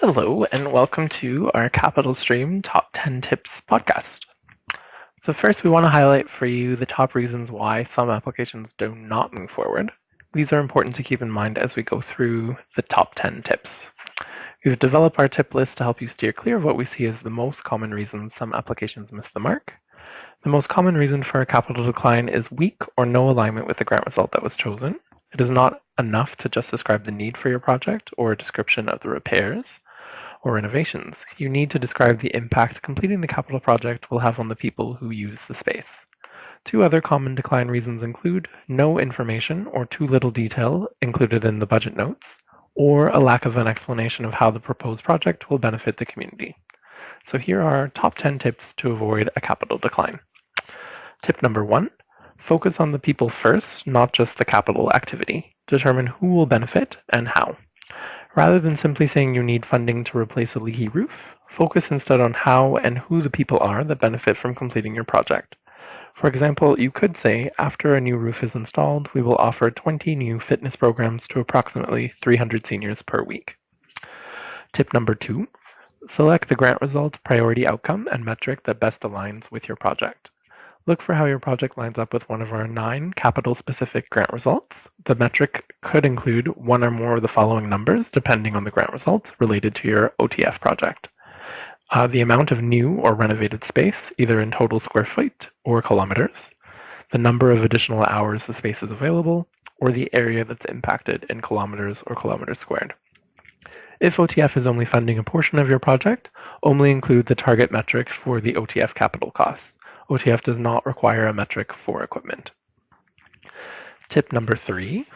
Hello, and welcome to our Capital Stream Top 10 Tips podcast. So first, we want to highlight for you the top reasons why some applications do not move forward. These are important to keep in mind as we go through the top 10 tips. We've developed our tip list to help you steer clear of what we see as the most common reasons some applications miss the mark. The most common reason for a capital decline is weak or no alignment with the grant result that was chosen. It is not enough to just describe the need for your project or a description of the repairs or innovations. You need to describe the impact completing the capital project will have on the people who use the space. Two other common decline reasons include no information or too little detail included in the budget notes, or a lack of an explanation of how the proposed project will benefit the community. So here are top 10 tips to avoid a capital decline. Tip number 1, focus on the people first, not just the capital activity. Determine who will benefit and how. Rather than simply saying you need funding to replace a leaky roof, focus instead on how and who the people are that benefit from completing your project. For example, you could say, after a new roof is installed, we will offer 20 new fitness programs to approximately 300 seniors per week. Tip number 2, select the grant result, priority outcome, and metric that best aligns with your project. Look for how your project lines up with one of our 9 capital-specific grant results. The metric could include one or more of the following numbers, depending on the grant result, related to your OTF project. The amount of new or renovated space, either in total square feet or kilometers, the number of additional hours the space is available, or the area that's impacted in kilometers or kilometers squared. If OTF is only funding a portion of your project, only include the target metric for the OTF capital costs. OTF does not require a metric for equipment. Tip number 3,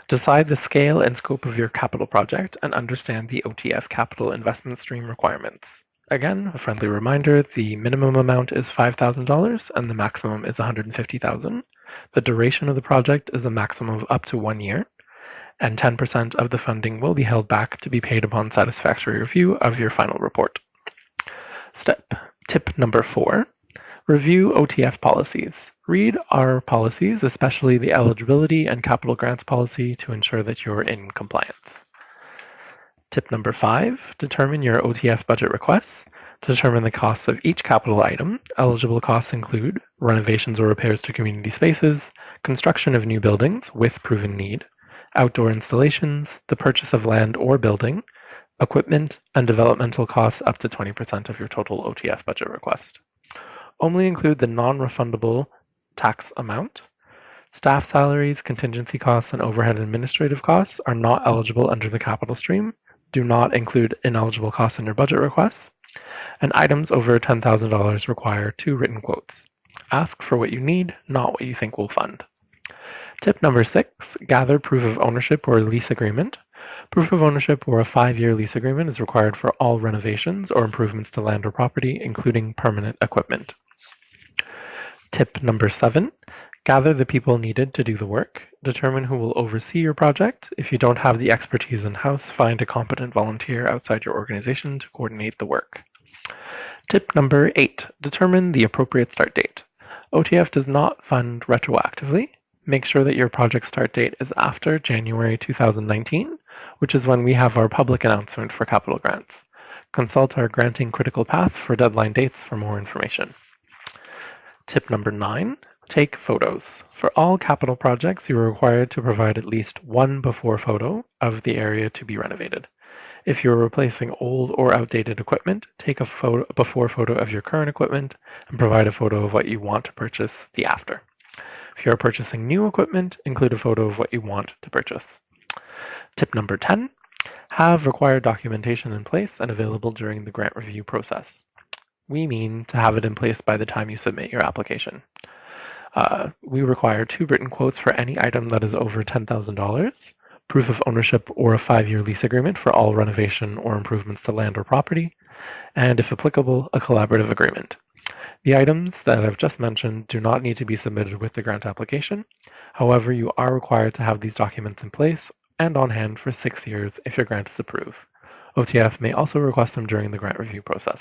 decide the scale and scope of your capital project and understand the OTF capital investment stream requirements. Again, a friendly reminder, the minimum amount is $5,000 and the maximum is $150,000. The duration of the project is a maximum of up to 1 year, and 10% of the funding will be held back to be paid upon satisfactory review of your final report. Tip number 4, review OTF policies. Read our policies, especially the eligibility and capital grants policy, to ensure that you're in compliance. Tip number 5, determine your OTF budget requests. Determine the costs of each capital item. Eligible costs include renovations or repairs to community spaces, construction of new buildings with proven need, outdoor installations, the purchase of land or building, equipment, and developmental costs up to 20% of your total OTF budget request. Only include the non-refundable tax amount. Staff salaries, contingency costs, and overhead administrative costs are not eligible under the capital stream. Do not include ineligible costs in your budget requests. And items over $10,000 require 2 written quotes. Ask for what you need, not what you think will fund. Tip number 6, gather proof of ownership or lease agreement. Proof of ownership or a 5-year lease agreement is required for all renovations or improvements to land or property, including permanent equipment. Tip number 7, gather the people needed to do the work. Determine who will oversee your project. If you don't have the expertise in-house, find a competent volunteer outside your organization to coordinate the work. Tip number 8, determine the appropriate start date. OTF does not fund retroactively. Make sure that your project start date is after January 2019, which is when we have our public announcement for capital grants. Consult our granting critical path for deadline dates for more information. Tip number 9, take photos. For all capital projects, you are required to provide at least one before photo of the area to be renovated. If you're replacing old or outdated equipment, take a before photo of your current equipment and provide a photo of what you want to purchase the after. If you're purchasing new equipment, include a photo of what you want to purchase. Tip number 10, have required documentation in place and available during the grant review process. We mean to have it in place by the time you submit your application. We require 2 written quotes for any item that is over $10,000, proof of ownership or a 5-year lease agreement for all renovation or improvements to land or property, and if applicable, a collaborative agreement. The items that I've just mentioned do not need to be submitted with the grant application. However, you are required to have these documents in place and on hand for 6 years if your grant is approved. OTF may also request them during the grant review process.